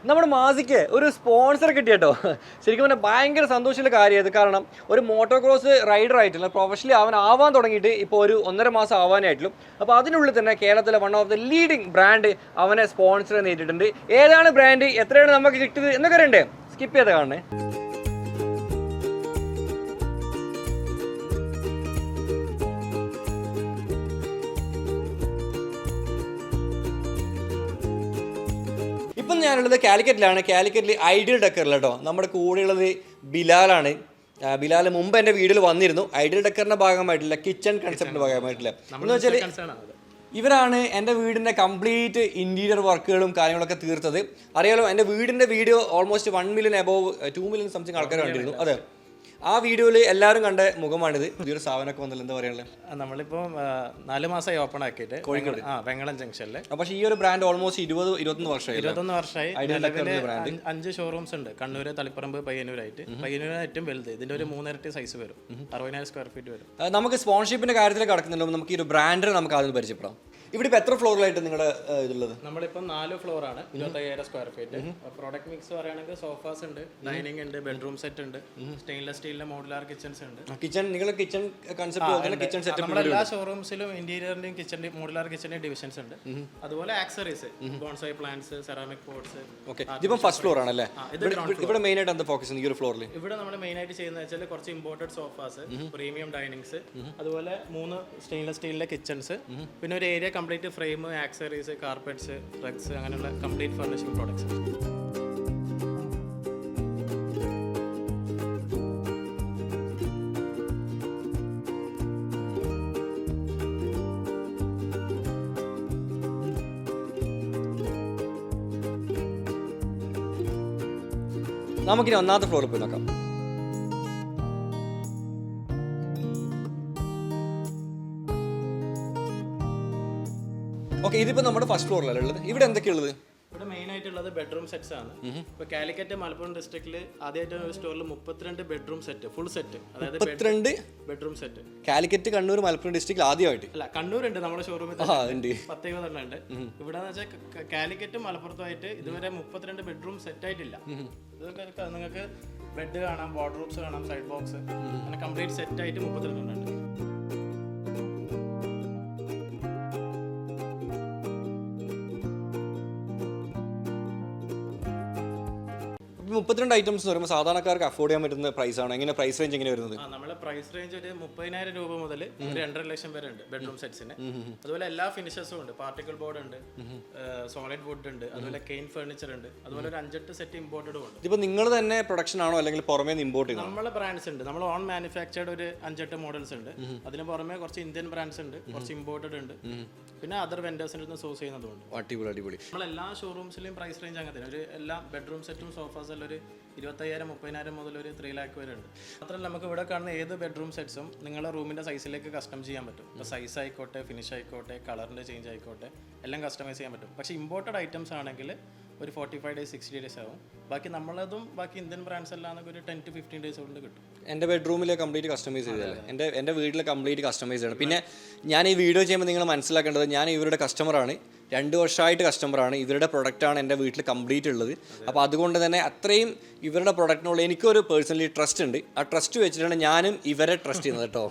നമ്മുടെ മാസിക്ക് ഒരു സ്പോൺസർ കിട്ടിയട്ടോ. ശരിക്കും പറഞ്ഞാൽ ഭയങ്കര സന്തോഷമുള്ള കാര്യമായത്. കാരണം ഒരു മോട്ടോക്രോസ് റൈഡർ ആയിട്ടുള്ള പ്രൊഫഷണലി അവൻ ആവാൻ തുടങ്ങിയിട്ട് ഇപ്പോൾ ഒരു 1.5 മാസം ആവാനായിട്ടുള്ളൂ. അപ്പോൾ അതിനുള്ളിൽ തന്നെ കേരളത്തിലെ one of the leading brand അവനെ സ്പോൺസർ നേരിട്ടിട്ടുണ്ട്. ഏതാണ് ബ്രാൻഡ്, എത്രയാണ് നമുക്ക് കിട്ടിയത് എന്നൊക്കെ അറിയണ്ടേ? സ്കിപ്പ് ചെയ്ത് കാണണേ. ഇപ്പം ഞാനുള്ളത് കാലിക്കറ്റിലാണ്. കാലിക്കറ്റിൽ ഐഡിയൽ ഡെക്കറിൽ കേട്ടോ. നമ്മുടെ കൂടെയുള്ളത് ബിലാലാണ്. ബിലാൽ മുമ്പ് എൻ്റെ വീട്ടിൽ വന്നിരുന്നു. ഐഡിയൽ ഡെക്കറിൻ്റെ ഭാഗമായിട്ടില്ല, കിച്ചൺ കൺസെപ്റ്റിൻ്റെ ഭാഗമായിട്ടില്ല. എന്ന് വെച്ചാൽ ഇവരാണ് എൻ്റെ വീടിൻ്റെ കംപ്ലീറ്റ് ഇൻറ്റീരിയർ വർക്കുകളും കാര്യങ്ങളൊക്കെ തീർത്തത്. അറിയാലോ, എൻ്റെ വീടിൻ്റെ video almost 1 million above 2 million something ആൾക്കാർ കണ്ടിരുന്നു. അതെ, ആ വീഡിയോയിൽ എല്ലാവരും കണ്ട മുഖമാണിത്. പുതിയൊരു സ്ഥാപനമൊക്കെ വന്നല്ലോ, എന്താ പറയാനുള്ളത്? നമ്മളിപ്പോൾ 4 മാസമായി ഓപ്പൺ ആക്കിയിട്ട് കോഴിക്കോട് വെങ്ങളം ജംഗ്ഷനിൽ. പക്ഷേ ഈ ഒരു ബ്രാൻഡ് ഓൾമോസ്റ്റ് 20-21 വർഷമായി. 5 ഷോറൂംസ് ഉണ്ട്. കണ്ണൂർ, തളിപ്പറമ്പ്, പയ്യന്നൂരായിട്ട്. പയ്യന്നൂരാണ് ഏറ്റവും വലുത്. ഇതിന്റെ ഒരു 3 ഇരട്ടി സൈസ് വരും, 60,000 സ്ക്വയർ ഫീറ്റ് വരും. നമുക്ക് സ്പോൺഷിപ്പിന്റെ കാര്യത്തിൽ കിടക്കുന്നുണ്ടോ? നമുക്ക് ഈ ഒരു ബ്രാൻഡ് നമുക്ക് ആദ്യം പരിചയപ്പെടാം. ഇവിടെ ഇപ്പോൾ എത്ര ഫ്ലോറിലായിട്ട് നിങ്ങളുടെ ഇതുള്ളത്? നമ്മളിപ്പം 4 ഫ്ലോറാണ്, 25,000 സ്ക്വയർ ഫീറ്റ്. പ്രോഡക്റ്റ് മിക്സ് പറയുകയാണെങ്കിൽ സോഫാസ് ഉണ്ട്, ഡൈനിങ് ഉണ്ട്, ബെഡ്റൂം സെറ്റ് ഉണ്ട്, സ്റ്റെയിൻലെസ് സ്റ്റീലിന്റെ മോഡുലാർ കിച്ചൺസ് ഉണ്ട്. കിച്ചൺ കൺസെപ്റ്റ് കിച്ചൺ സെറ്റ് നമ്മുടെ എല്ലാ ഷോറൂംസിലും ഇന്റീരിയറിന്റെയും കിച്ചന്റെ മോഡുലാർ കിച്ചന്റെ ഡിവിഷൻസ് ഉണ്ട്. അതുപോലെ accessories, bonsai plants, ceramic pots. Okay, ഇതിപ്പം ഫസ്റ്റ് ഫ്ലോർ ആണല്ലേ? ഇവിടെ മെയിൻ ആയിട്ട് എന്താ ഫോക്കസ് ഈ ഒരു ഫ്ലോറിൽ? ഇവിടെ നമ്മൾ മെയിൻ ആയിട്ട് ചെയ്യുന്നത് വെച്ചാൽ കുറച്ച് ഇമ്പോർട്ടഡ് സോഫാസ്, പ്രീമിയം ഡൈനിങ്സ്, അതുപോലെ 3 സ്റ്റെയിൻലെസ് സ്റ്റീലിന്റെ കിച്ചൺസ്, പിന്നെ ഒരു area complete frame, accessories, carpets, rugs, അങ്ങനെയുള്ള കംപ്ലീറ്റ് ഫർണിഷിംഗ് പ്രോഡക്ട്സ്. നമുക്കിനി ഒന്നാമത്തെ ഫ്ലോറിൽ പോയി നോക്കാം. ഓക്കെ, ഇതിപ്പോൾ നമ്മുടെ ഫസ്റ്റ് ഫ്ലോറിലല്ലേ ഉള്ളത്. ഇവിടെ എന്തൊക്കെയുള്ളത്? ഇവിടെ മെയിൻ ആയിട്ടുള്ളത് ബെഡ്റൂം സെറ്റ്സ് ആണ്. ഇപ്പൊ കാലിക്കറ്റ് മലപ്പുറം ഡിസ്ട്രിക്റ്റിൽ ആദ്യമായിട്ട് ഒരു സ്റ്റോറിൽ 32 ബെഡ്റൂം സെറ്റ്, ഫുൾ സെറ്റ്, അതായത് 32 ബെഡ്റൂം സെറ്റ്. കാലിക്കറ്റ്, കണ്ണൂർ, മലപ്പുറം ഡിസ്ട്രിക്റ്റിൽ ആദ്യമായിട്ട്? അല്ല, കണ്ണൂരുണ്ട് നമ്മുടെ ഷോറൂമിൽ 10-20 ഉണ്ട്. ഇവിടെ കാലിക്കറ്റും മലപ്പുറത്തുമായിട്ട് ഇതുവരെ 32 ബെഡ്റൂം സെറ്റ് ആയിട്ടില്ല. ഇതൊക്കെ നിങ്ങൾക്ക് ബെഡ് കാണാം, വാർഡ്രോബ്സ് കാണാം, സൈഡ് ബോക്സ്, അങ്ങനെ കംപ്ലീറ്റ് സെറ്റ് ആയിട്ട് 32 ഉണ്ട്. 32 ഐറ്റംസ് എന്ന് പറയുമ്പോൾ സാധാരണക്കാർക്ക് അഫോർഡ് ചെയ്യാൻ പറ്റുന്ന പ്രൈസ് ആണ്. എങ്ങനെ പ്രൈസ് റേഞ്ച് എങ്ങനെ വരുന്നത്? നമ്മുടെ പ്രൈസ് റേഞ്ച് ഒരു 30,000 രൂപ മുതൽ 2.5 ലക്ഷം വരെ ഉണ്ട് ബെഡ്റൂം സെറ്റ്സിന്. അതുപോലെ എല്ലാ ഫിനിഷസും ഉണ്ട്. പാർട്ടിക്കിൾ ബോർഡ് ഉണ്ട്, സോളിഡ് വുഡ് ഉണ്ട്, അതുപോലെ കെയിൻ ഫർണിച്ചർ ഉണ്ട്, അതുപോലെ ഒരു 5-8 സെറ്റ് ഇമ്പോർട്ടഡും ഉണ്ട്. ഇപ്പോൾ നിങ്ങൾ തന്നെ പ്രൊഡക്ഷൻ ആണോ അല്ലെങ്കിൽ പുറമേ ഇമ്പോർട്ട് ചെയ്യുന്നത്? നമ്മളെ ബ്രാൻഡ്സ് ഉണ്ട്. നമ്മൾ ഓൺ മാനുഫാക്ചർഡ് ഒരു 5-8 മോഡൽസ് ഉണ്ട്. അതിന് പുറമെ കുറച്ച് ഇന്ത്യൻ ബ്രാൻഡ്സ് ഉണ്ട്, കുറച്ച് ഇമ്പോർട്ടഡ് ഉണ്ട്, പിന്നെ അതർ വെൻഡേഴ്സിൽ നിന്ന് സോഴ്സ് ചെയ്യുന്നതുകൊണ്ട്. അടിപൊളി അടിപൊളി. നമ്മളെല്ലാ ഷോറൂംസിലെയും പ്രൈസ് റേഞ്ച് അങ്ങനെ തന്നെ. ഒരു എല്ലാ ബെഡ്റൂം സെറ്റും സോഫാസ് എല്ലാം ഒരു 25,000-30,000 മുതൽ ഒരു 3 lakh വരെ ഉണ്ട്. മാത്രമല്ല, നമുക്ക് ഇവിടെ കാണുന്ന ഏത് ബെഡ്റൂം സെറ്റ്സും നിങ്ങളുടെ റൂമിൻ്റെ സൈസിലേക്ക് കസ്റ്റം ചെയ്യാൻ പറ്റും. ഇപ്പോൾ സൈസ് ആയിക്കോട്ടെ, ഫിനിഷ് ആയിക്കോട്ടെ, കളറിൻ്റെ ചേഞ്ച് ആയിക്കോട്ടെ, എല്ലാം കസ്റ്റമൈസ് ചെയ്യാൻ പറ്റും. പക്ഷേ ഇമ്പോർട്ടഡ് ഐറ്റംസ് ആണെങ്കിൽ ഒരു 45 days 60 days ആവും. ബാക്കി നമ്മളതും ബാക്കി ഇന്ത്യൻ ബ്രാൻഡ്സ് എല്ലാം ഒരു 10 to 15 days കൊണ്ട് കിട്ടും. എൻ്റെ ബെഡ്റൂമിൽ കംപ്ലീറ്റ് കസ്റ്റമൈസ് ചെയ്തല്ലേ? എൻ്റെ വീട്ടിൽ കംപ്ലീറ്റ് കസ്റ്റമൈസ് ചെയ്യണം. പിന്നെ ഞാൻ ഈ വീഡിയോ ചെയ്യുമ്പോൾ നിങ്ങൾ മനസ്സിലാക്കേണ്ടത്, ഞാൻ ഇവരുടെ കസ്റ്റമറാണ്, 2 വർഷമായിട്ട് കസ്റ്റമറാണ്. ഇവരുടെ പ്രൊഡക്റ്റാണ് എൻ്റെ വീട്ടിൽ കംപ്ലീറ്റ് ഉള്ളത്. അപ്പോൾ അതുകൊണ്ട് തന്നെ അത്രയും ഇവരുടെ പ്രൊഡക്റ്റിനുള്ള എനിക്കൊരു പേഴ്സണലി ട്രസ്റ്റ് ഉണ്ട്. ആ ട്രസ്റ്റ് വെച്ചിട്ടാണ് ഞാനും ഇവരെ ട്രസ്റ്റ് ചെയ്യുന്നത് കേട്ടോ.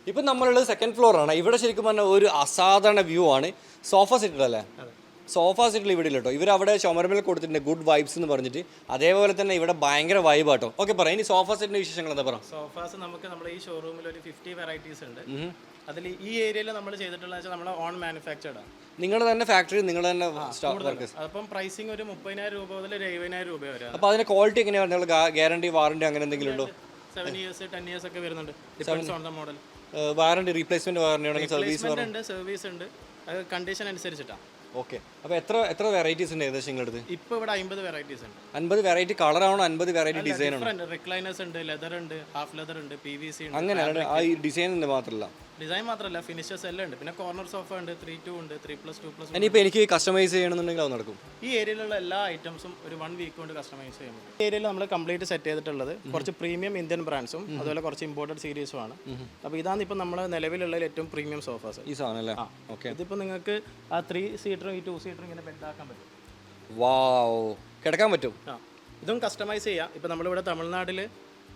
ഇപ്പം നമ്മളുള്ളത് സെക്കൻഡ് ഫ്ലോറാണ്. ഇവിടെ ശരിക്കും പറഞ്ഞാൽ ഒരു അസാധാരണ വ്യൂ ആണ്. സോഫ സെറ്റിലല്ലേ? സോഫ സെറ്റിൽ ഇവിടെ ഇല്ല കേട്ടോ. ഇവരവിടെ ചുമരമേൽ കൊടുത്തിട്ടുണ്ട് ഗുഡ് വൈബ്സ് എന്ന് പറഞ്ഞിട്ട്. അതേപോലെ തന്നെ ഇവിടെ ഭയങ്കര വൈബ് ആട്ടോ. ഓക്കെ, പറയാം ഇനി സോഫ സെറ്റിന്റെ വിശേഷങ്ങൾ എന്താ പറയാം? സോഫാസ് നമുക്ക് നമ്മുടെ ഈ ഷോറൂമിൽ ഒരു 50 വെറൈറ്റീസ് ഉണ്ട്. അതിൽ ഈ ഏരിയയിൽ നമ്മൾ ചെയ്തിട്ടുള്ള നമ്മൾ ഓൺ മാനുഫാക്ചർഡ് ആണ്. നിങ്ങളുടെ തന്നെ ഫാക്ടറി, നിങ്ങൾ തന്നെ അപ്പം പ്രൈസിങ് ഒരു 30,000 രൂപ മുതൽ 70,000 രൂപ വരെ. അപ്പോൾ അതിന്റെ ക്വാളിറ്റി എങ്ങനെയാണ്? ഗ്യാരണ്ടി, വാറണ്ടി അങ്ങനെ എന്തെങ്കിലും ഉണ്ടോ? 7 years 10 years ഒക്കെ വരുന്നുണ്ട്, depends on the model. Warranty, replacement warranty ആണെങ്കിൽ സർവീസ് ഉണ്ട്, അത് കണ്ടീഷൻ അനുസരിച്ചിട്ടാണ്. ഓക്കെ, അപ്പോൾ എത്ര വെറൈറ്റീസ് ഉണ്ട് ഏകദേശം നിങ്ങളുടെ? ഇപ്പോൾ ഇവിടെ 50 വെറൈറ്റീസ് ഉണ്ട്. 50 വെറൈറ്റി കളറാണോ? 50 വെറൈറ്റി ഡിസൈൻ ആണ്? റിക്ലൈനേഴ്സ് ഉണ്ട്, ലെതർ ഉണ്ട്, ഹാഫ് ലെതർ ഉണ്ട്, PVC ഉണ്ട്. അങ്ങനെയാണ് ആ ഡിസൈൻ മാത്രമല്ല, ഡിസൈൻ മാത്രമല്ല ഫിനിഷസ് എല്ലാം ഉണ്ട്. പിന്നെ കോർണർ സോഫ ഉണ്ട്, 3-2 ഉണ്ട്, 3+2+. ഇനിയിപ്പോൾ എനിക്ക് കസ്റ്റമൈസ് ചെയ്യണമെന്നുണ്ടെങ്കിൽ അത് നടക്കും? ഈ ഏരിയയിലുള്ള എല്ലാ ഐറ്റംസും ഒരു 1 week കൊണ്ട് കസ്റ്റമൈസ് ചെയ്യാൻ പറ്റും. ഈ ഏരിയയിൽ നമ്മൾ കംപ്ലീറ്റ് സെറ്റ് ചെയ്തിട്ടുള്ളത് കുറച്ച് പ്രീമിയം ഇന്ത്യൻ ബ്രാൻഡ്സും അതുപോലെ കുറച്ച് ഇമ്പോർട്ടഡ് സീരീസും ആണ്. അപ്പോൾ ഇതാണ് ഇപ്പോൾ നമ്മൾ നിലവിലുള്ള ഏറ്റവും പ്രീമിയം സോഫാസ്. ഈ സാധനം അല്ലേ? ഓക്കെ, ഇതിപ്പോൾ നിങ്ങൾക്ക് ആ 3 സീറ്ററും ഈ 2 സീറ്ററും ഇങ്ങനെ ബെഡ് ആക്കാൻ പറ്റും. വാവ്, കിടക്കാൻ പറ്റും. ഇതും കസ്റ്റമൈസ് ചെയ്യാം. ഇപ്പം നമ്മളിവിടെ തമിഴ്നാട്ടിൽ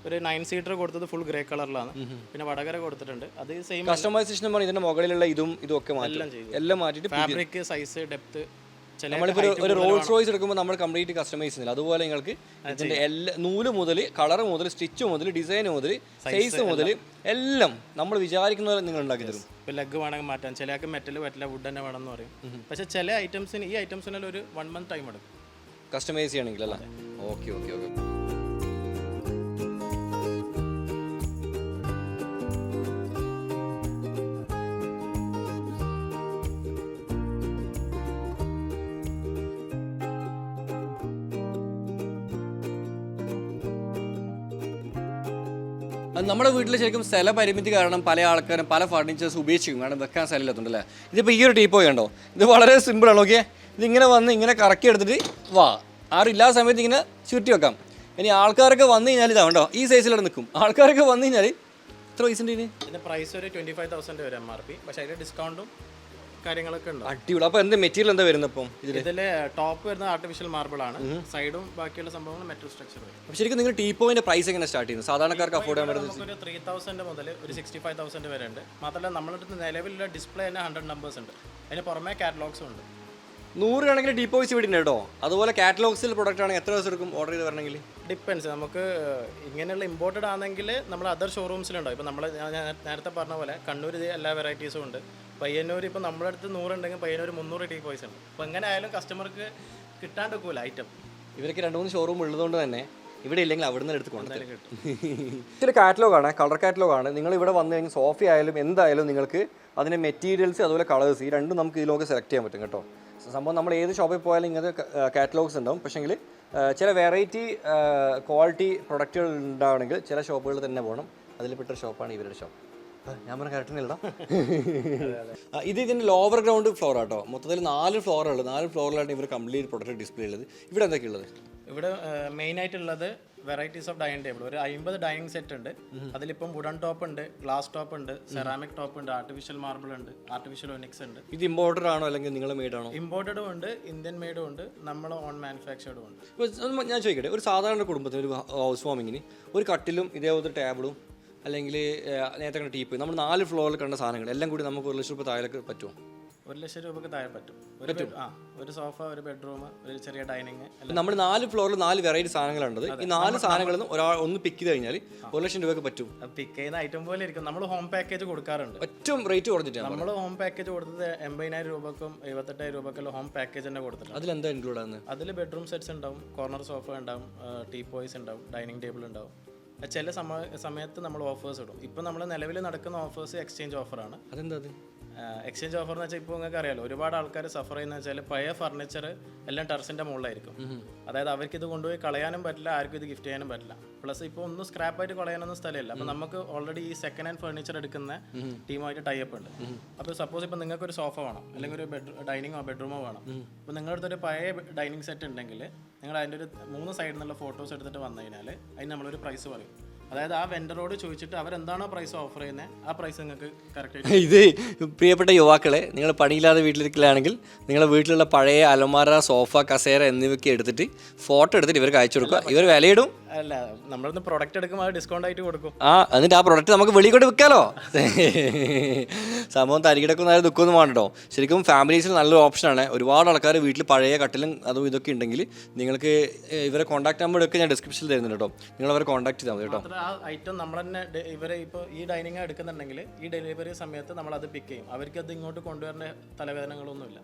ഒരു 9 സീറ്റർ കൊടുത്തത് ഫുൾ ഗ്രേ കളറിലാണ്. പിന്നെ വടകര കൊടുത്തിട്ടുണ്ട്. അത് സെയിം കസ്റ്റമൈസേഷൻ പറഞ്ഞാൽ ഇതിന്റെ മുകളിലുള്ള ഇതും ഒക്കെ മാറ്റും, എല്ലാം മാറ്റിയിട്ട് ഫാബ്രിക്, സൈസ്, ഡെപ്ത്. നമ്മളിപ്പോൾ ഒരു റോൾസ് റോയ്സ് എടുക്കുമ്പോൾ നമ്മൾ കംപ്ലീറ്റ് കസ്റ്റമൈസ് ചെയ്യുന്നില്ല. അതുപോലെ നിങ്ങൾക്ക് ഇതിന്റെ എല്ലാ നൂല് മുതൽ കളർ മുതൽ സ്റ്റിച്ച് മുതൽ ഡിസൈൻ മുതൽ സൈസ് മുതൽ എല്ലാം നമ്മൾ വിചാരിക്കുന്ന പോലെ നിങ്ങൾ ഉണ്ടാക്കി തരും. ഇപ്പോൾ ലെഗ് വേണമെങ്കിൽ മാറ്റാം. ചിലക്ക് മെറ്റൽ പറ്റില്ല, വുഡ് തന്നെ വേണം എന്ന് പറയും. പക്ഷേ ചില ഐറ്റംസിന് ഈ ഐറ്റംസിനെല്ലാം ഒരു 1 month ടൈം എടുക്കും കസ്റ്റമൈസ് ചെയ്യണമെങ്കിൽ അല്ലേ? Okay okay okay. നമ്മുടെ വീട്ടിൽ ശരിക്കും സ്ഥല പരിമിതി കാരണം പല ആൾക്കാരും പല ഫർണിച്ചേഴ്സ് ഉപേക്ഷിക്കും, കാരണം വെക്കാൻ സ്ഥലമില്ലാത്തതുണ്ടല്ലേ. ഇതിപ്പോൾ ഈ ഒരു ടീപ്പോയി ഉണ്ടോ, ഇത് വളരെ സിമ്പിളാണ്. ഓക്കെ, ഇതിങ്ങനെ വന്ന് ഇങ്ങനെ കറക്കി എടുത്തിട്ട് ആരും ഇല്ലാത്ത സമയത്ത് ഇങ്ങനെ ചുരുട്ടി വെക്കാം. ഇനി ആൾക്കാരൊക്കെ വന്നു കഴിഞ്ഞാൽ ഇതാണ്ടോ ഈ സൈസിലാണ് നിൽക്കും. ആൾക്കാരൊക്കെ വന്നു കഴിഞ്ഞാൽ എത്ര പൈസ ഉണ്ട് ഇതിൻ്റെ പ്രൈസ് ഒരു 25,000 വരെ MRP. പക്ഷേ അതിൽ ഡിസ്കൗണ്ടും കാര്യങ്ങളൊക്കെ ഉണ്ട്. അടിപൊളി. അപ്പോൾ എന്ത് മെറ്റീരിയൽ എന്താ വരുന്നത് ഇപ്പം ഇതിൽ ടോപ്പ് വരുന്നത് ആർട്ടിഫിഷ്യൽ മാർബിൾ ആണ്, സൈഡും ബാക്കിയുള്ള സംഭവങ്ങൾ മെറ്റൽ സ്ട്രക്ചർ വരും. അപ്പോൾ ശരിക്കും നിങ്ങൾ ടീപ്പോയിൻ്റെ പ്രൈസ് എങ്ങനെ സ്റ്റാർട്ട് ചെയ്യുന്നത്? സാധാരണക്കാർക്ക് അഫോർഡ് ചെയ്യാൻ പറ്റുന്നത് ഒരു 3,000 മുതൽ ഒരു 65,000 വരെ ഉണ്ട്. മാത്രമല്ല നമ്മുടെ അടുത്ത് നിലവിലുള്ള ഡിസ്പ്ലേ തന്നെ 100 നമ്പേഴ്സ് ഉണ്ട്. അതിന് പുറമെ കാറ്റലോഗ്സും ഉണ്ട്. 100 ആണെങ്കിൽ ഡീപ്പോയ്സ് ഇവിടെ ഉണ്ട് കേട്ടോ. അതുപോലെ കാറ്റലോഗ്സിൽ പ്രൊഡക്റ്റ് ആണെങ്കിൽ എത്ര ദിവസം എടുക്കും ഓർഡർ ചെയ്ത് വരണമെങ്കിൽ? ഡിപ്പെൻസ്. നമുക്ക് ഇങ്ങനെയുള്ള ഇമ്പോർട്ടഡ് ആണെങ്കിൽ നമ്മൾ അതർ ഷോറൂംസിലുണ്ടാവും. ഇപ്പോൾ നമ്മൾ നേരത്തെ പറഞ്ഞ പോലെ കണ്ണൂർ എല്ലാ വെറൈറ്റീസും ഉണ്ട്. പയ്യന്നൂർ ഇപ്പോൾ നമ്മുടെ അടുത്ത് 100 ഉണ്ടെങ്കിൽ പയ്യന്നൂർ 300 ഡീപ്പോയ്സ് ഉണ്ട്. അപ്പോൾ എങ്ങനെ ആയാലും കസ്റ്റമർക്ക് കിട്ടാണ്ടിരിക്കൂല ഐറ്റം. ഇവർക്ക് 2-3 ഷോറൂം ഉള്ളതുകൊണ്ട് തന്നെ ഇവിടെ ഇല്ലെങ്കിൽ അവിടെ നിന്ന് എടുത്ത് കൊണ്ടുവരും. ഇതൊരു കാറ്റലോഗാണ്, കളർ കാറ്റലോഗാണ്. നിങ്ങൾ ഇവിടെ വന്നു കഴിഞ്ഞാൽ സോഫ ആയാലും എന്തായാലും നിങ്ങൾക്ക് അതിൻ്റെ മെറ്റീരിയൽസ് അതുപോലെ കളേഴ്സ് ഈ രണ്ടും നമുക്ക് ഇതിലൊക്കെ സെലക്ട് ചെയ്യാൻ പറ്റും കേട്ടോ. സംഭവം നമ്മൾ ഏത് ഷോപ്പിൽ പോയാലും ഇങ്ങനത്തെ കാറ്റലോഗ്സ് ഉണ്ടാവും. പക്ഷേങ്കിൽ ചില വെറൈറ്റി ക്വാളിറ്റി പ്രൊഡക്റ്റുകൾ ഉണ്ടാവണമെങ്കിൽ ചില ഷോപ്പുകളിൽ തന്നെ പോകണം. അതിൽപ്പെട്ട ഷോപ്പാണ് ഇവരുടെ ഷോപ്പ്. ഞാൻ പറഞ്ഞ കറക്റ്റിനല്ലോ. ഇതിൻ്റെ ലോവർ ഗ്രൗണ്ട് ഫ്ലോർ ആട്ടോ. മൊത്തത്തിൽ 4 ഫ്ലോറുള്ളത്. 4 ഫ്ലോറിലാണ് ഇവർ കംപ്ലീറ്റ് പ്രൊഡക്റ്റ് ഡിസ്പ്ലേ ഉള്ളത്. ഇവിടെ എന്തൊക്കെയുള്ളത്? ഇവിടെ മെയിനായിട്ടുള്ളത് വെറൈറ്റീസ് ഓഫ് ഡൈനിങ് ടേബിൾ. ഒരു 50 ഡൈനിങ് സെറ്റ് ഉണ്ട്. അതിലിപ്പം വുഡൻ ടോപ്പ് ഉണ്ട്, ഗ്ലാസ് ടോപ്പ് ഉണ്ട്, സെറാമിക് ടോപ്പ് ഉണ്ട്, ആർട്ടിഫിഷ്യൽ മാർബിൾ ഉണ്ട്, ആർട്ടിഫിഷ്യൽ ഒനിക്സ് ഉണ്ട്. ഇത് ഇമ്പോർട്ടഡ് ആണോ അല്ലെങ്കിൽ നിങ്ങൾ മെയ്ഡ് ആണോ? ഇമ്പോർട്ടഡും ഉണ്ട്, ഇന്ത്യൻ മെയ്ഡും ഉണ്ട്, നമ്മൾ ഓൺ മാനുഫാക്ചർഡും ഉണ്ട്. ഇപ്പോൾ ഞാൻ ചോദിക്കട്ടെ, ഒരു സാധാരണ കുടുംബത്തിന് ഒരു ഹൗസ് വാമിങ്ങിന് ഒരു കട്ടിലും ഇതേപോലത്തെ ടേബിളും അല്ലെങ്കിൽ നേരത്തെ കണ്ട ടീപ്പ് നമ്മൾ 4 ഫ്ലോറിൽ കണ്ട സാധനങ്ങൾ എല്ലാം കൂടി നമുക്ക് 1 ലക്ഷം രൂപ താഴേക്ക് പറ്റുമോ? 1 ലക്ഷം രൂപയ്ക്ക് താഴെ പറ്റും. ഒരു സോഫ, ഒരു ബെഡ്റൂം, ഒരു ചെറിയ ഡൈനിങ്. നമ്മൾ 4 ഫ്ലോറിൽ 4 വെറൈറ്റി സാധനങ്ങളുണ്ട്. ഈ 4 സാധനങ്ങളിൽ ഒന്ന് പിക്ക് ചെയ്ത് കഴിഞ്ഞാൽ 1 ലക്ഷം രൂപയ്ക്ക് പറ്റും. പിക്ക് ചെയ്യുന്ന ഐറ്റം പോലെ ഇരിക്കും. നമ്മൾ ഹോം പാക്കേജ് കൊടുക്കാറുണ്ട്. ഏറ്റവും റേറ്റ് കുറഞ്ഞിട്ടാണ് നമ്മൾ ഹോം പാക്കേജ് കൊടുത്തത് 80,000 രൂപക്കും 78,000 രൂപക്കെല്ലാം ഹോം പാക്കേജ് തന്നെ കൊടുത്തിട്ടുണ്ട്. അതിലെന്താ ഇൻക്ലൂഡ് ആകുന്നത്? അതിൽ ബെഡ്റൂം സെറ്റ്സ് ഉണ്ടാവും, കോർണർ സോഫ ഉണ്ടാവും, ടീപ്പോയ്സ് ഉണ്ടാവും, ഡൈനിങ് ടേബിൾ ഉണ്ടാവും. ചില സമയത്ത് നമ്മൾ ഓഫേഴ്സ് ഇടും. ഇപ്പം നമ്മൾ നിലവിൽ നടക്കുന്ന ഓഫേഴ്സ് എക്സ്ചേഞ്ച് ഓഫറാണ്. അതെന്താ? എക്സ്ചേഞ്ച് ഓഫർ എന്ന് വെച്ചാൽ ഇപ്പോൾ നിങ്ങൾക്ക് അറിയാലോ, ഒരുപാട് ആൾക്കാർ സഫർ ചെയ്യുന്ന വെച്ചാൽ പഴയ ഫർണിച്ചർ എല്ലാം ടെറസിൻ്റെ മുകളിലായിരിക്കും. അതായത് അവർക്ക് ഇത് കൊണ്ടുപോയി കളയാനും പറ്റില്ല, ആർക്കും ഇത് ഗിഫ്റ്റ് ചെയ്യാനും പറ്റില്ല. പ്ലസ് ഇപ്പോൾ ഒന്നും സ്ക്രാപ്പായിട്ട് കളയാനൊന്നും സ്ഥലമില്ല. അപ്പോൾ നമുക്ക് ഓൾറെഡി ഈ സെക്കൻഡ് ഹാൻഡ് ഫർണിച്ചർ എടുക്കുന്ന ടീമായിട്ട് ടൈപ്പ് ഉണ്ട്. അപ്പോൾ സപ്പോസ് ഇപ്പോൾ നിങ്ങൾക്ക് ഒരു സോഫ വേണം, അല്ലെങ്കിൽ ഒരു ഡൈനിങ്ങോ ബെഡ്റൂമോ വേണം. അപ്പോൾ നിങ്ങളുടെ അടുത്തൊരു പഴയ ഡൈനിങ് സെറ്റ് ഉണ്ടെങ്കിൽ നിങ്ങൾ അതിൻ്റെ ഒരു 3 സൈഡിൽ നിന്നുള്ള ഫോട്ടോസ് എടുത്തിട്ട് വന്നു കഴിഞ്ഞാൽ അതിന് നമ്മളൊരു പ്രൈസ് പറയും. അതായത് ആ വെൻഡറോട് ചോദിച്ചിട്ട് അവരെന്താണോ പ്രൈസ് ഓഫർ ചെയ്യുന്നത് ആ പ്രൈസ് നിങ്ങൾക്ക് കറക്റ്റ്. ഇത് പ്രിയപ്പെട്ട യുവാക്കളെ, നിങ്ങൾ പണിയില്ലാതെ വീട്ടിലിരിക്കലാണെങ്കിൽ നിങ്ങളുടെ വീട്ടിലുള്ള പഴയ അലമാര, സോഫ, കസേര എന്നിവയൊക്കെ എടുത്തിട്ട് ഫോട്ടോ എടുത്തിട്ട് ഇവർക്ക് അയച്ചു കൊടുക്കുക. ഇവർ വിലയിടും. അല്ല, നമ്മളൊന്ന് പ്രൊഡക്റ്റ് എടുക്കുമ്പോൾ അത് ഡിസ്കൗണ്ട് ആയിട്ട് കൊടുക്കും. എന്നിട്ട് ആ പ്രൊഡക്റ്റ് നമുക്ക് വെളിയിൽ കൊണ്ട് വിൽക്കാമല്ലോ. സംഭവം തരികിടക്കുന്ന ദുഃഖമൊന്നും വേണ്ടോ. ശരിക്കും ഫാമിലീസിൽ നല്ലൊരു ഓപ്ഷനാണ്. ഒരുപാട് ആൾക്കാർ വീട്ടിൽ പഴയ കട്ടിലും അതും ഇതൊക്കെ ഉണ്ടെങ്കിൽ നിങ്ങൾക്ക് ഇവരെ കോൺടാക്ട് നമ്പറൊക്കെ ഞാൻ ഡിസ്ക്രിപ്ഷനിൽ തരുന്നുണ്ട് കേട്ടോ. നിങ്ങൾ അവരെ കോൺടാക്ട് ചെയ്താൽ മതി കേട്ടോ. ആ ഐറ്റം നമ്മൾ തന്നെ ഇവരെ ഇപ്പോൾ ഈ ഡൈനിങ് എടുക്കുന്നുണ്ടെങ്കിൽ ഈ ഡെലിവറി സമയത്ത് നമ്മളത് പിക്ക് ചെയ്യും. അവർക്ക് അത് ഇങ്ങോട്ട് കൊണ്ടുവരേണ്ട തലവേദനകളൊന്നുമില്ല.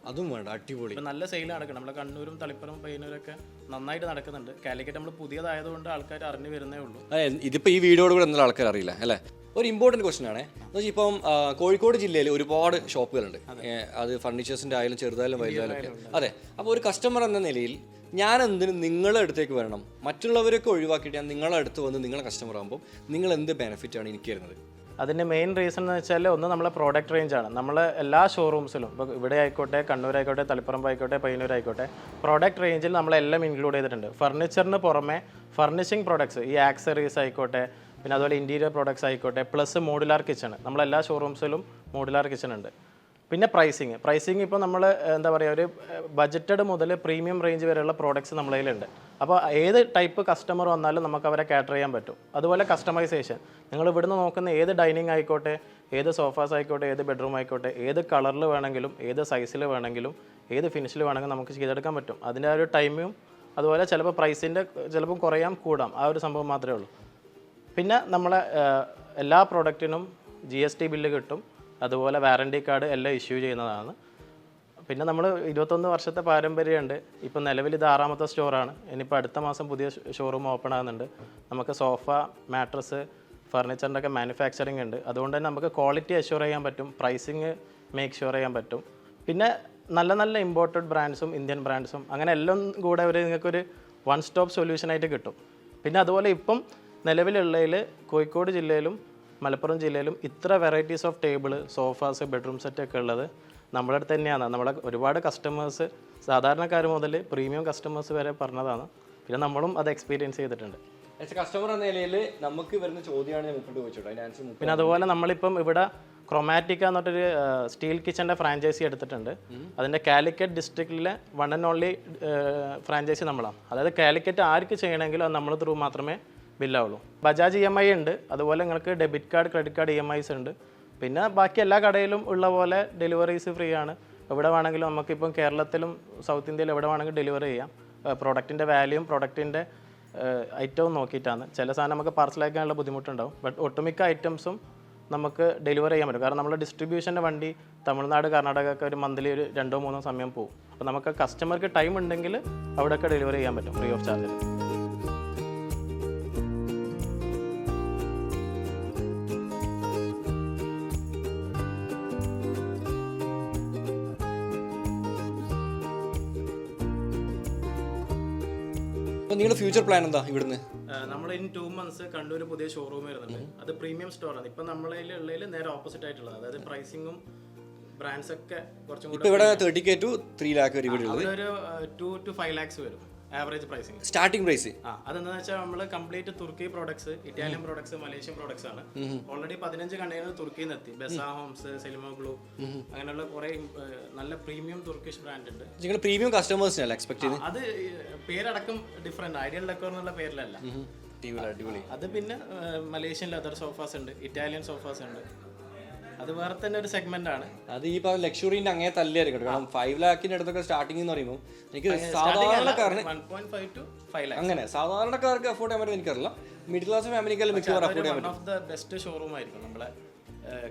അതും വേണ്ട, അടിപൊളി. ഇപ്പം നല്ല സെയിൽ നടക്കണം. നമ്മളെ കണ്ണൂരും തളിപ്പുറം പയ്യന്നൂരൊക്കെ നന്നായിട്ട് നടക്കുന്നുണ്ട്. കാലിക്കറ്റ് നമ്മൾ പുതിയതായതുകൊണ്ട് ആൾക്കാർ അറിഞ്ഞു വരുന്നേ ഉള്ളൂ. ഇതിപ്പോൾ ഈ വീഡിയോയോട് കൂടെ എന്തായാലും ആൾക്കാർ അറിയില്ല അല്ലേ. ഒരു ഇമ്പോർട്ടൻറ്റ് ക്വസ്റ്റൻ ആണ്. എന്ന് വെച്ചാൽ ഇപ്പം കോഴിക്കോട് ജില്ലയിൽ ഒരുപാട് ഷോപ്പുകളുണ്ട്. അത് ഫർണിച്ചേഴ്സിൻ്റെ ആയാലും ചെറുതായാലും വലുതായാലും ഒക്കെ. അതെ. അപ്പോൾ ഒരു കസ്റ്റമർ എന്ന നിലയിൽ ഞാൻ എന്തിന് നിങ്ങളുടെ അടുത്തേക്ക് വരണം? മറ്റുള്ളവരൊക്കെ ഒഴിവാക്കിയിട്ട് ഞാൻ നിങ്ങളുടെ അടുത്ത് വന്ന് നിങ്ങളെ കസ്റ്റമർ ആകുമ്പോൾ നിങ്ങൾ എന്ത് ബെനിഫിറ്റാണ് എനിക്ക് തരുന്നത്? അതിൻ്റെ മെയിൻ റീസൺ എന്ന് വെച്ചാൽ ഒന്ന് നമ്മളെ പ്രോഡക്റ്റ് റേഞ്ചാണ്. നമ്മൾ എല്ലാ ഷോറൂംസിലും ഇപ്പോൾ ഇവിടെ ആയിക്കോട്ടെ, കണ്ണൂർ ആയിക്കോട്ടെ, തളിപ്പറമ്പ് ആയിക്കോട്ടെ, പയ്യന്നൂർ ആയിക്കോട്ടെ, പ്രോഡക്റ്റ് റേഞ്ചിൽ നമ്മളെല്ലാം ഇൻക്ലൂഡ് ചെയ്തിട്ടുണ്ട്. ഫർണിച്ചറിന് പുറമെ ഫർണിഷിംഗ് പ്രോഡക്ട്സ്, ഈ ആക്സറീസ് ആയിക്കോട്ടെ, പിന്നെ അതുപോലെ ഇൻറ്റീരിയർ പ്രോഡക്ട്സ് ആയിക്കോട്ടെ, പ്ലസ് മോഡുലാർ കിച്ചൺ. നമ്മളെല്ലാ ഷോറൂംസിലും മോഡുലാർ കിച്ചൺ ഉണ്ട്. പിന്നെ പ്രൈസിങ് ഇപ്പോൾ നമ്മൾ എന്താ പറയുക ഒരു ബഡ്ജറ്റഡ് മുതൽ പ്രീമിയം റേഞ്ച് വരെയുള്ള പ്രോഡക്റ്റ്സ് നമ്മളെ കയ്യിലുണ്ട്. അപ്പോൾ ഏത് ടൈപ്പ് കസ്റ്റമർ വന്നാലും നമുക്ക് അവരെ കാറ്റർ ചെയ്യാൻ പറ്റും. അതുപോലെ കസ്റ്റമൈസേഷൻ, നിങ്ങൾ ഇവിടുന്ന് നോക്കുന്ന ഏത് ഡൈനിങ് ആയിക്കോട്ടെ, ഏത് സോഫാസ് ആയിക്കോട്ടെ, ഏത് ബെഡ്റൂം ആയിക്കോട്ടെ, ഏത് കളറിൽ വേണമെങ്കിലും, ഏത് സൈസിൽ വേണമെങ്കിലും, ഏത് ഫിനിഷിൽ വേണമെങ്കിലും നമുക്ക് ചെയ്തെടുക്കാൻ പറ്റും. അതിൻ്റെ ആ ഒരു ടൈമും അതുപോലെ ചിലപ്പോൾ പ്രൈസിൻ്റെ ചിലപ്പോൾ കുറയാം കൂടാം, ആ ഒരു സംഭവം മാത്രമേ ഉള്ളൂ. പിന്നെ നമ്മളെ എല്ലാ പ്രോഡക്റ്റിനും GST ബില്ല് കിട്ടും, അതുപോലെ വാറണ്ടി കാർഡ് എല്ലാം ഇഷ്യൂ ചെയ്യുന്നതാണ്. പിന്നെ നമ്മൾ 21 വർഷത്തെ പാരമ്പര്യമുണ്ട്. ഇപ്പം നിലവിൽ ഇത് 6ാമത്തെ സ്റ്റോറാണ്. ഇനിയിപ്പോൾ അടുത്ത മാസം പുതിയ ഷോറൂം ഓപ്പൺ ആകുന്നുണ്ട്. നമുക്ക് സോഫ, മാട്രസ്, ഫർണിച്ചറിൻ്റെ ഒക്കെ മാനുഫാക്ചറിങ് ഉണ്ട്. അതുകൊണ്ട് തന്നെ നമുക്ക് ക്വാളിറ്റി അഷ്യൂർ ചെയ്യാൻ പറ്റും, പ്രൈസിങ് മേക്ക് ഷുവർ ചെയ്യാൻ പറ്റും. പിന്നെ നല്ല നല്ല ഇമ്പോർട്ടഡ് ബ്രാൻഡ്സും ഇന്ത്യൻ ബ്രാൻഡ്സും അങ്ങനെ എല്ലാം കൂടെ നിങ്ങൾക്കൊരു വൺ സ്റ്റോപ്പ് സൊല്യൂഷനായിട്ട് കിട്ടും. പിന്നെ അതുപോലെ ഇപ്പം നിലവിലുള്ളതിൽ കോഴിക്കോട് ജില്ലയിലും മലപ്പുറം ജില്ലയിലും ഇത്ര varieties of table, sofas, bedroom സെറ്റൊക്കെ ഉള്ളത് നമ്മുടെ അടുത്ത് തന്നെയാണ്. നമ്മളെ ഒരുപാട് കസ്റ്റമേഴ്സ്, സാധാരണക്കാർ മുതൽ പ്രീമിയം കസ്റ്റമേഴ്സ് വരെ പറഞ്ഞതാണ്. പിന്നെ നമ്മളും അത് എക്സ്പീരിയൻസ് ചെയ്തിട്ടുണ്ട്. കസ്റ്റമർ എന്ന നിലയിൽ നമുക്ക് വരുന്ന ചോദ്യമാണ് ഞാൻ മുമ്പോട്ട് ചോദിച്ചോട്ടെ, അതിന് ആൻസർ. പിന്നെ അതുപോലെ നമ്മളിപ്പം ഇവിടെ ക്രൊമാറ്റിക്ക എന്നൊരു സ്റ്റീൽ കിച്ചൻ്റെ ഫ്രാഞ്ചൈസി എടുത്തിട്ടുണ്ട്. അതിൻ്റെ കാലിക്കറ്റ് ഡിസ്ട്രിക്റ്റിലെ വൺ ആൻഡ് ഓൺലി ഫ്രാഞ്ചൈസി നമ്മളാണ്. അതായത് കാലിക്കറ്റ് ആർക്ക് ചെയ്യണമെങ്കിലും അത് നമ്മൾ ത്രൂ മാത്രമേ ബില്ലാവുള്ളൂ. ബജാജ് EMI ഉണ്ട്, അതുപോലെ നിങ്ങൾക്ക് debit card, credit card EMIs ഉണ്ട്. പിന്നെ ബാക്കി എല്ലാ കടയിലും ഉള്ള പോലെ ഡെലിവറീസ് ഫ്രീ ആണ്. എവിടെ വേണമെങ്കിലും നമുക്കിപ്പം കേരളത്തിലും സൗത്ത് ഇന്ത്യയിലും എവിടെ വേണമെങ്കിലും ഡെലിവറി ചെയ്യാം. പ്രോഡക്റ്റിൻ്റെ വാല്യൂയും പ്രോഡക്റ്റിൻ്റെ ഐറ്റവും നോക്കിയിട്ടാണ്. ചില സാധനം നമുക്ക് പാർസലാക്കാനുള്ള ബുദ്ധിമുട്ടുണ്ടാവും, ബട്ട് ഒട്ടുമിക്ക ഐറ്റംസും നമുക്ക് ഡെലിവറി ചെയ്യാൻ പറ്റും. കാരണം നമ്മൾ ഡിസ്ട്രിബ്യൂഷൻ്റെ വണ്ടി തമിഴ്നാട്, കർണാടക ഒക്കെ ഒരു മന്ത്ലി ഒരു 2-3 സമയം പോകും. അപ്പോൾ നമുക്ക് കസ്റ്റമർക്ക് ടൈം ഉണ്ടെങ്കിൽ അവിടെയൊക്കെ ഡെലിവറി ചെയ്യാൻ പറ്റും ഫ്രീ ഓഫ് ചാർജിൽ. നിങ്ങളുടെ ഫ്യൂച്ചർ പ്ലാൻ എന്താ? ഇവിടുന്ന് നമ്മൾ ഇൻ 2 months കണ്ണൂർ പുതിയ ഷോറൂം വരുന്നുണ്ട്. അത് പ്രീമിയം സ്റ്റോറാണ്. ഇപ്പം നമ്മളെ ഉള്ളതിൽ നേരെ ഓപ്പോസിറ്റ് ആയിട്ടുള്ളത്. അതായത് പ്രൈസിങ്ങും ബ്രാൻഡ്സ് ഒക്കെ കുറച്ചും കൂടി ഇവിടെ 30K to 3 lakh വരെ ഇവിടെ ഉള്ളത്. ഒരു 2 to 5 lakhs വരും ആവറേജ് പ്രൈസിങ്, സ്റ്റാർട്ടിംഗ് പ്രൈസ്. അതെന്താ വെച്ചാൽ നമ്മൾ കംപ്ലീറ്റ് തുർക്കി products, Italian products, Malaysian products ആണ്. ഓൾറെഡി 15 കണ്ടെയ്നർ തുർക്കിയിൽ നിന്ന് എത്തി. ബെസാ ഹോംസ്, സെലിമ ഗ്ലൂ, അങ്ങനെയുള്ള കുറെ നല്ല പ്രീമിയം തുർക്കിഷ് ബ്രാൻഡ് ഉണ്ട്. നിങ്ങൾ പ്രീമിയം കസ്റ്റമേഴ്സിനല്ല എക്സ്പെക്ട് ചെയ്യുന്നത്? അത് പേരടക്കം ഡിഫറെന്റ്, ഐഡിയൽ ഡെക്കോർ എന്നുള്ള പേരിലല്ല. അത് പിന്നെ മലേഷ്യൻ ലെതർ സോഫാസ് ഉണ്ട്, ഇറ്റാലിയൻ സോഫാസ് ഉണ്ട്. അത് വേറെ തന്നെ ഒരു സെഗ്മെന്റ് ആണ്. അത് ഈ ലക്ഷറിന്റെ അങ്ങനെ തല്ലിയായിരിക്കും. കാരണം 5 lakhിന്റെ അടുത്തൊക്കെ സ്റ്റാർട്ടിംഗ് എന്ന് പറയുമ്പോൾ എനിക്ക് സാധാരണക്കാരന് 1.5 to 5 lakhs അങ്ങനെ സാധാരണക്കാർക്ക് അഫോർഡ് ചെയ്യാൻ പറ്റും എനിക്കറിയില്ല. മിഡിൽ ക്ലാസ് ഫാമിലിക്കെല്ലാം മിക്കവാറും അഫോർഡ് ചെയ്യാൻ പറ്റും. One of the best showroom ആയിരിക്കും നമ്മളെ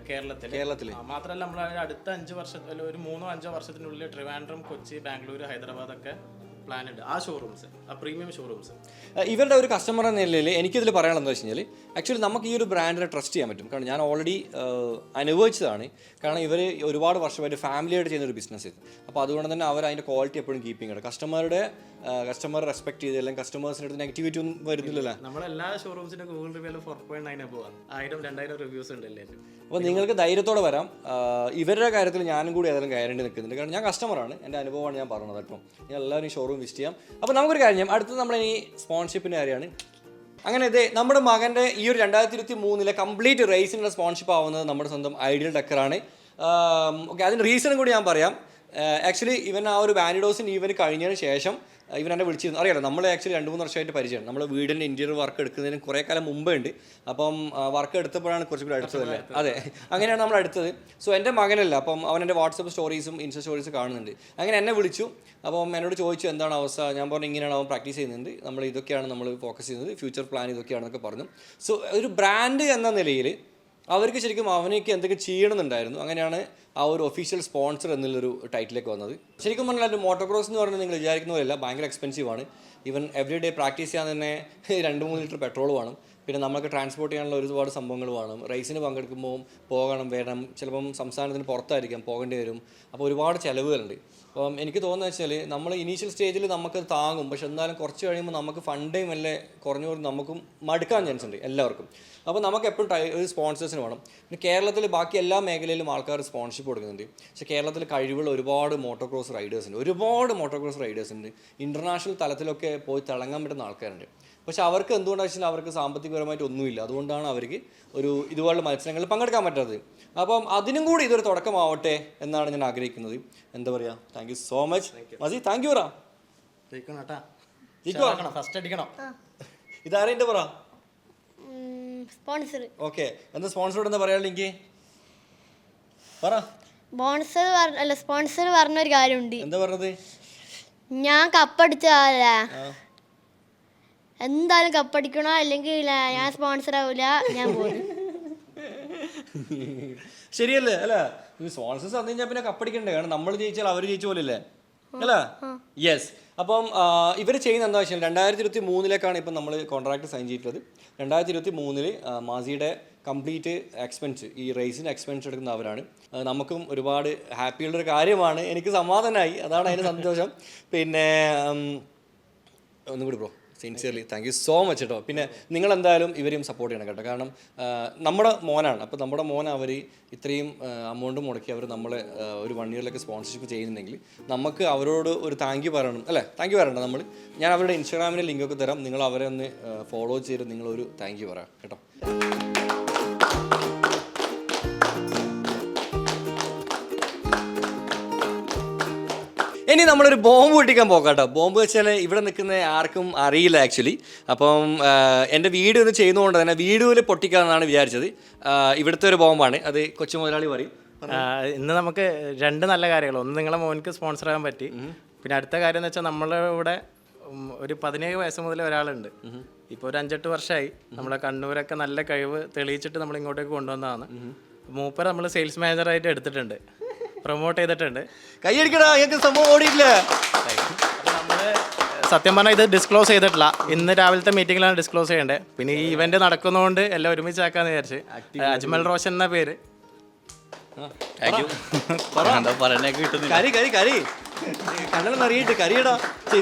കേരളത്തിൽ. മാത്രമല്ല നമ്മൾ അടുത്ത 5 വർഷത്തിൽ ഒരു 3-5 വർഷത്തിനുള്ളിൽ ട്രിവാൻഡ്രം, കൊച്ചി, ബാംഗ്ലൂർ, ഹൈദരാബാദ് ഒക്കെ പ്ലാൻ ഉണ്ട്. ആ ഷോറൂംസ്, ആ പ്രീമിയം ഷോറൂംസ്. ഇവരുടെ ഒരു കസ്റ്റമർ എന്ന നിലയിൽ എനിക്കിതിൽ പറയാനുള്ളത് വെച്ച് കഴിഞ്ഞാൽ ആക്ച്വലി നമുക്ക് ഈ ഒരു ബ്രാൻഡിനെ ട്രസ്റ്റ് ചെയ്യാൻ പറ്റും. കാരണം ഞാൻ ഓൾറെഡി അനുഭവിച്ചതാണ്. കാരണം ഇവർ ഒരുപാട് വർഷമായിട്ട് ഫാമിലിയായിട്ട് ചെയ്യുന്നൊരു ബിസിനസ് ഇത്. അപ്പോൾ അതുകൊണ്ട് തന്നെ അവർ അതിൻ്റെ ക്വാളിറ്റി എപ്പോഴും കീപ്പിംഗ് ആണ്. കസ്റ്റമർ റെസ്പെക്ട് ചെയ്ത് അല്ലെങ്കിൽ കസ്റ്റമേഴ്സിൻ്റെ അടുത്ത് നെഗറ്റിവിറ്റി ഒന്നും വരുന്നില്ലല്ലോ. നമ്മളെല്ലാ ഷോറൂംസിൻ്റെ ഗൂഗിൾ റിവ്യൂവിൽ 4.9 പോകാം. 1000-2000 റിവ്യൂസ് ഉണ്ട് എല്ലാവരും. അപ്പോൾ നിങ്ങൾക്ക് ധൈര്യത്തോടെ വരാം. ഇവരുടെ കാര്യത്തിൽ ഞാനും കൂടി ഏതായാലും കയറേണ്ടി നിൽക്കുന്നുണ്ട്. കാരണം ഞാൻ കസ്റ്റമറാണ്, എൻ്റെ അനുഭവമാണ് ഞാൻ പറഞ്ഞത്. അപ്പം ഞാൻ എല്ലാവരും ഷോറൂം വിസിറ്റ് ചെയ്യാം. അപ്പോൾ നമുക്കൊരു കാര്യം ചെയ്യാം. അടുത്തത് നമ്മളിനി സ്പോൺഷിപ്പിൻ്റെ കാര്യമാണ്. അങ്ങനെ ഇതേ നമ്മുടെ മകൻ്റെ ഈ ഒരു 2023 കംപ്ലീറ്റ് റേസിനുള്ള സ്പോൺഷിപ്പ് ആവുന്നത് നമ്മുടെ സ്വന്തം ഐഡിയൽ ഡെക്കറാണ്. ഓക്കെ, അതിൻ്റെ റീസണും കൂടി ഞാൻ പറയാം. ആക്ച്വലി ഇവൻ ആ ഒരു വാനിഡോസിന് ഈവന് കഴിഞ്ഞതിന് ശേഷം ഇവൻ എന്നെ വിളിച്ചിരുന്നു. അറിയാലോ, നമ്മൾ ആക്ച്വലി 2-3 വർഷമായിട്ട് പരിചയമാണ്. നമ്മൾ വീടിൻ്റെ ഇൻറ്റീരിയർ വർക്ക് എടുക്കുന്നതിന് കുറേ കാലം മുമ്പേ ഉണ്ട്. അപ്പം വർക്ക് എടുത്തപ്പോഴാണ് കുറച്ചും കൂടി അടുത്തതല്ലേ. അതെ, അങ്ങനെയാണ് നമ്മൾ അടുത്തത്. സോ എൻ്റെ മകനല്ല, അപ്പം അവൻ എൻ്റെ വാട്സപ്പ് സ്റ്റോറീസും ഇൻസ്റ്റ സ്റ്റോറീസും കാണുന്നുണ്ട്. അങ്ങനെ എന്നെ വിളിച്ചു. അപ്പം എന്നോട് ചോദിച്ചു എന്താണ് അവസ്ഥ. ഞാൻ പറഞ്ഞു ഇങ്ങനെയാണ് അവൻ പ്രാക്ടീസ് ചെയ്യുന്നുണ്ട്, നമ്മൾ ഇതൊക്കെയാണ് നമ്മൾ ഫോക്കസ് ചെയ്യുന്നത്, ഫ്യൂച്ചർ പ്ലാൻ ഇതൊക്കെയാണെന്നൊക്കെ പറഞ്ഞു. സോ ഒരു ബ്രാൻഡ് എന്ന നിലയിൽ അവർക്ക് ശരിക്കും അവനേക്ക് എന്തൊക്കെ ചെയ്യണമെന്നുണ്ടായിരുന്നു. അങ്ങനെയാണ് ആ ഒരു ഒഫീഷ്യൽ സ്പോൺസർ എന്നുള്ളൊരു ടൈറ്റിലേക്ക് വന്നത്. ശരിക്കും പറഞ്ഞാൽ ഒരു മോട്ടോക്രോസ് എന്ന് പറഞ്ഞാൽ നിങ്ങൾ വിചാരിക്കുന്ന പോലെയല്ല, ഭയങ്കര എക്സ്പെൻസീവാണ്. ഈവൻ എവറി ഡേ പ്രാക്ടീസ് ചെയ്യാൻ തന്നെ 2-3 ലിറ്റർ പെട്രോൾ വേണം. പിന്നെ നമുക്ക് ട്രാൻസ്പോർട്ട് ചെയ്യാനുള്ള ഒരുപാട് സംഭവങ്ങൾ വേണം. റേസിന് പങ്കെടുക്കുമ്പോൾ പോകണം, വരണം, ചിലപ്പം സംസ്ഥാനത്തിന് പുറത്തായിരിക്കാം പോകേണ്ടി വരും. അപ്പോൾ ഒരുപാട് ചിലവുകളുണ്ട്. അപ്പം എനിക്ക് തോന്നുന്നത് വെച്ചാൽ നമ്മൾ ഇനീഷ്യൽ സ്റ്റേജിൽ നമുക്കത് താങ്ങും, പക്ഷെ എന്നാലും കുറച്ച് കഴിയുമ്പോൾ നമുക്ക് ഫണ്ടേയും വല്ല കുറഞ്ഞു നമുക്കും മടുക്കാൻ ചാൻസ് ഉണ്ട് എല്ലാവർക്കും. അപ്പോൾ നമുക്ക് എപ്പോഴും ഒരു സ്പോൺസേഴ്സിന് വേണം. പിന്നെ കേരളത്തിൽ ബാക്കി എല്ലാ മേഖലയിലും ആൾക്കാർ സ്പോൺസർഷിപ്പ് കൊടുക്കുന്നുണ്ട്. പക്ഷേ കേരളത്തിൽ കഴിവുള്ള ഒരുപാട് മോട്ടോക്രോസ് റൈഡേഴ്സ് ഉണ്ട്. ഇൻ്റർനാഷണൽ തലത്തിലൊക്കെ പോയി തിളങ്ങാൻ പറ്റുന്ന ആൾക്കാരുണ്ട്. പക്ഷെ അവർക്ക് എന്തുകൊണ്ടാണെന്ന് വെച്ചാൽ അവർക്ക് സാമ്പത്തികപരമായിട്ട് ഒന്നുമില്ല. അതുകൊണ്ടാണ് അവർക്ക് ഇതുപോലുള്ള മത്സരങ്ങളിൽ പങ്കെടുക്കാൻ പറ്റാത്തത്. അപ്പം അതിനും കൂടി ഇതൊരു തുടക്കമാവട്ടെ എന്നാണ് ഞാൻ ആഗ്രഹിക്കുന്നത്. എന്താ പറയുക, താങ്ക് യു സോ മച്ച് മസി, താങ്ക് യു പറ. ഇതാരെൻ്റെ പറ സ്പോൺസർ. ഓക്കെ, എന്താ സ്പോൺസറോട് എന്താ പറയാ? എനിക്ക് പറ. സ്പോൺസർ പറഞ്ഞൊരു കാര്യമുണ്ട്. എന്താ പറഞ്ഞത്? ഞാൻ കപ്പടിച്ചതല്ല, എന്തായാലും കപ്പടിക്കണോ, അല്ലെങ്കിൽ ഞാൻ സ്പോൺസർ ആവൂല, ഞാൻ പോകും. ശരിയല്ലേ? അല്ല, സ്പോൺസേഴ്സ് വന്നു കഴിഞ്ഞാൽ പിന്നെ കപ്പടിക്കണ്ടേ? കാരണം നമ്മൾ ജയിച്ചാൽ അവർ ജയിച്ച പോലെയല്ലേ അല്ല? യെസ്. അപ്പം ഇവർ ചെയ്യുന്ന എന്താ വെച്ചാൽ 2023 ഇപ്പം നമ്മൾ കോൺട്രാക്ട് സൈൻ ചെയ്തിട്ടുള്ളത്. 2023 മാസിയുടെ കംപ്ലീറ്റ് എക്സ്പെൻസ്, ഈ റേസിൻ്റെ എക്സ്പെൻസ് എടുക്കുന്ന അവരാണ്. നമുക്കും ഒരുപാട് ഹാപ്പിയുള്ളൊരു കാര്യമാണ്. എനിക്ക് സമാധാനമായി, അതാണ് അതിന് സന്തോഷം. പിന്നെ ഒന്നും കൂടി bro, sincerely thank you so much കേട്ടോ. പിന്നെ നിങ്ങളെന്തായാലും ഇവരെയും സപ്പോർട്ട് ചെയ്യണം കേട്ടോ. കാരണം നമ്മുടെ മോനാണ്. അപ്പോൾ നമ്മുടെ മോൻ അവർ ഇത്രയും എമൗണ്ട് മുടക്കി അവർ നമ്മളെ ഒരു 1 ഇയറിലേക്ക് സ്പോൺസർഷിപ്പ് ചെയ്യുന്നുണ്ടെങ്കിൽ നമുക്ക് അവരോട് ഒരു താങ്ക് യു പറയണം അല്ലേ? താങ്ക് യു പറയണ്ട നമ്മൾ. ഞാൻ അവരുടെ ഇൻസ്റ്റാഗ്രാമിൻ്റെ ലിങ്കൊക്കെ തരാം. നിങ്ങൾ അവരെ ഒന്ന് ഫോളോ ചെയ്ത് നിങ്ങളൊരു താങ്ക് യു പറയാം കേട്ടോ. ഇനി നമ്മളൊരു ബോംബ് പൊട്ടിക്കാൻ പോകാം കേട്ടോ. ബോംബ് വെച്ചാൽ ഇവിടെ നിൽക്കുന്ന ആർക്കും അറിയില്ല ആക്ച്വലി. അപ്പം എൻ്റെ വീഡിയോ ഒന്ന് ചെയ്യുന്നതുകൊണ്ട് തന്നെ വീഡിയോയിൽ പൊട്ടിക്കാമെന്നാണ് വിചാരിച്ചത്. ഇവിടുത്തെ ഒരു ബോംബാണ്, അത് കൊച്ചു മുതലാളി പറയും. ഇന്ന് നമുക്ക് 2 നല്ല കാര്യങ്ങൾ. ഒന്ന്, നിങ്ങളെ മോനിക്ക് സ്പോൺസർ ആകാൻ പറ്റി. പിന്നെ അടുത്ത കാര്യം എന്ന് വെച്ചാൽ നമ്മളുടെ ഇവിടെ ഒരു 17 വയസ്സ് മുതൽ ഒരാളുണ്ട്. ഇപ്പോൾ ഒരു 5-8 വർഷമായി നമ്മളെ കണ്ണൂരൊക്കെ നല്ല കഴിവ് തെളിയിച്ചിട്ട് നമ്മൾ ഇങ്ങോട്ടേക്ക് കൊണ്ടുവന്നതാണ്. മൂപ്പർ നമ്മൾ സെയിൽസ് മാനേജറായിട്ട് എടുത്തിട്ടുണ്ട്, പ്രൊമോട്ട് ചെയ്തിട്ടുണ്ട്. കൈയടിക്കടാ, സംഭവം ഓടിയില്ല. നമ്മള് സത്യം പറഞ്ഞാൽ ഇത് ഡിസ്ക്ലോസ് ചെയ്തിട്ടില്ല. ഇന്ന് രാവിലത്തെ മീറ്റിങ്ങിലാണ് ഡിസ്ക്ലോസ് ചെയ്യേണ്ടത്. പിന്നെ ഈ ഇവന്റ് നടക്കുന്നതുകൊണ്ട് എല്ലാം ഒരുമിച്ചാക്കാന്ന് വിചാരിച്ച്. അജ്മൽ റോഷൻ എന്ന പേര്.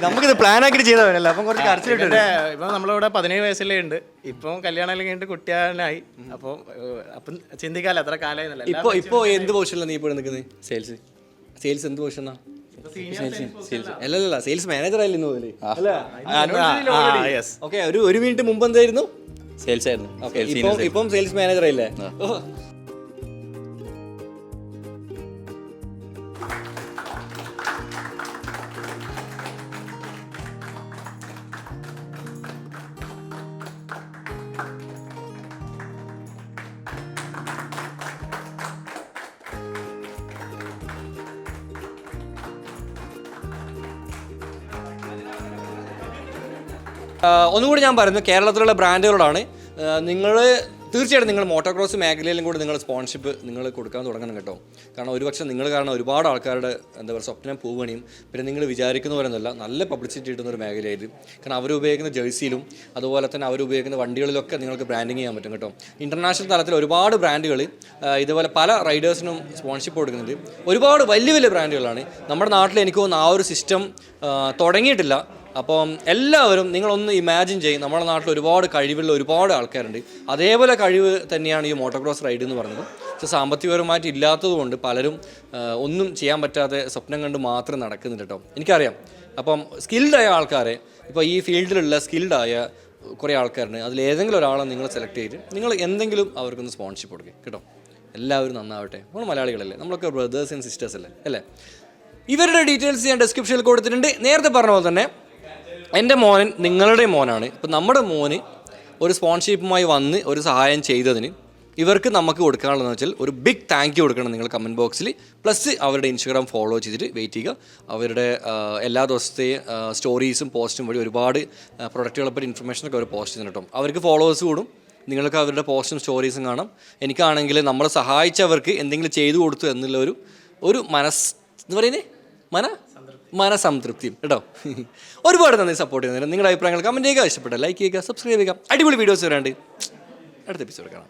നമുക്കിത് പ്ലാൻ ആക്കിട്ട് ചെയ്തവരല്ല. അപ്പം കുറച്ച് കരച്ചിട്ടുണ്ട്. ഇപ്പം നമ്മളിവിടെ 17 വയസ്സിലേ ഉണ്ട്. ഇപ്പം കല്യാണം കഴിഞ്ഞിട്ട് കുട്ടിയാനായി. അപ്പം ചിന്തിക്കാല്ലോ എത്ര കാലമായിരുന്നല്ലോ. ഇപ്പൊ എന്ത് പൊസിഷനിലാണ് നീ ഇപ്പോൾ നിൽക്കുന്നത്? സെയിൽസ് എന്ത് പൊസിഷനാ? അല്ലല്ല, സെയിൽസ് മാനേജർ ആയിരുന്നു. ഓക്കെ, ഒരു മിനിറ്റ് മുമ്പ് എന്തായിരുന്നു? സെയിൽസ് ആയിരുന്നു. ഇപ്പം സെയിൽസ് മാനേജർ ആയില്ലേ? ഒന്നുകൂടി ഞാൻ പറയുന്നത് കേരളത്തിലുള്ള ബ്രാൻഡുകളാണ്. നിങ്ങൾ തീർച്ചയായിട്ടും നിങ്ങൾ മോട്ടോക്രോസ് മേഖലയിലും കൂടി നിങ്ങൾ സ്പോൺസർഷിപ്പ് നിങ്ങൾ കൊടുക്കാൻ തുടങ്ങണം കേട്ടോ. കാരണം ഒരുപക്ഷെ നിങ്ങൾ കാരണം ഒരുപാട് ആൾക്കാരുടെ എന്താ പറയുക സ്വപ്നം പോവുകയും പിന്നെ നിങ്ങൾ വിചാരിക്കുന്ന പോലെ ഒന്നുമല്ല, നല്ല പബ്ലിസിറ്റി കിട്ടുന്ന ഒരു മേഖലയായിരുന്നു. കാരണം അവരുപയോഗിക്കുന്ന ജേഴ്സിയിലും അതുപോലെ തന്നെ അവരുപയോഗിക്കുന്ന വണ്ടികളിലൊക്കെ നിങ്ങൾക്ക് ബ്രാൻഡിങ് ചെയ്യാൻ പറ്റും കേട്ടോ. ഇൻ്റർനാഷണൽ തലത്തിൽ ഒരുപാട് ബ്രാൻഡുകൾ ഇതുപോലെ പല റൈഡേഴ്സിനും സ്പോൺസർഷിപ്പ് കൊടുക്കുന്നുണ്ട്. ഒരുപാട് വലിയ വലിയ ബ്രാൻഡുകളാണ്. നമ്മുടെ നാട്ടിൽ എനിക്ക് തോന്നുന്നു ആ ഒരു സിസ്റ്റം തുടങ്ങിയിട്ടില്ല. അപ്പം എല്ലാവരും നിങ്ങളൊന്ന് ഇമാജിൻ ചെയ്യും, നമ്മുടെ നാട്ടിൽ ഒരുപാട് കഴിവുള്ള ഒരുപാട് ആൾക്കാരുണ്ട്. അതേപോലെ കഴിവ് തന്നെയാണ് ഈ മോട്ടോക്രോസ് റൈഡ് എന്ന് പറയുന്നത്. പക്ഷേ സാമ്പത്തികപരമായിട്ട് ഇല്ലാത്തതുകൊണ്ട് പലരും ഒന്നും ചെയ്യാൻ പറ്റാതെ സ്വപ്നം കണ്ട് മാത്രം നടക്കുന്നുണ്ട് കേട്ടോ. എനിക്കറിയാം. അപ്പം സ്കിൽഡായ ആൾക്കാരെ, ഇപ്പോൾ ഈ ഫീൽഡിലുള്ള സ്കിൽഡായ കുറേ ആൾക്കാരുണ്ട്. അതിലേതെങ്കിലും ഒരാളെ നിങ്ങൾ സെലക്ട് ചെയ്ത് നിങ്ങൾ എന്തെങ്കിലും അവർക്കൊന്ന് സ്പോൺസർഷിപ്പ് കൊടുക്കുക കേട്ടോ. എല്ലാവരും നന്നാവട്ടെ. നമ്മൾ മലയാളികളല്ലേ, നമ്മളൊക്കെ ബ്രദേഴ്സ് ആൻഡ് സിസ്റ്റേഴ്സ് അല്ലേ? ഇവരുടെ ഡീറ്റെയിൽസ് ഞാൻ ഡിസ്ക്രിപ്ഷനിൽ കൊടുത്തിട്ടുണ്ട്. നേരത്തെ പറഞ്ഞ പോലെ തന്നെ എൻ്റെ മോൻ നിങ്ങളുടെ മോനാണ്. ഇപ്പം നമ്മുടെ മോന് ഒരു സ്പോൺസർഷിപ്പുമായി വന്ന് ഒരു സഹായം ചെയ്തതിന് ഇവർക്ക് നമുക്ക് കൊടുക്കാനുള്ളതെന്ന് വെച്ചാൽ ഒരു ബിഗ് താങ്ക് യു കൊടുക്കണം നിങ്ങൾ കമൻറ്റ് ബോക്സിൽ. പ്ലസ് അവരുടെ ഇൻസ്റ്റാഗ്രാം ഫോളോ ചെയ്തിട്ട് വെയിറ്റ് ചെയ്യുക. അവരുടെ എല്ലാ ദിവസത്തെയും സ്റ്റോറീസും പോസ്റ്റും വഴി ഒരുപാട് പ്രൊഡക്റ്റുകളെ പറ്റി ഇൻഫർമേഷനൊക്കെ അവർ പോസ്റ്റ് ചെയ്യുന്നുണ്ട് കേട്ടോ. അവർക്ക് ഫോളോവേഴ്സ് കൂടും, നിങ്ങൾക്ക് അവരുടെ പോസ്റ്റും സ്റ്റോറീസും കാണാം. എനിക്കാണെങ്കിൽ നമ്മളെ സഹായിച്ചവർക്ക് എന്തെങ്കിലും ചെയ്തു കൊടുത്തു എന്നുള്ള ഒരു എന്താ പറയുന്നത് മനസംതൃപ്തിയും കേട്ടോ. ഒരുപാട് നന്ദി സപ്പോർട്ട് ചെയ്യുന്നതിന്. നിങ്ങളുടെ അഭിപ്രായങ്ങൾ കമൻറ്റ് ചെയ്യുക, ഇഷ്ടപ്പെട്ട ലൈക്ക് ചെയ്യുക, സബ്സ്ക്രൈബ് ചെയ്യുക. അടിപൊളി വീഡിയോസ് വരാണ്ട് അടുത്ത എപ്പിസോഡ് കാണാം.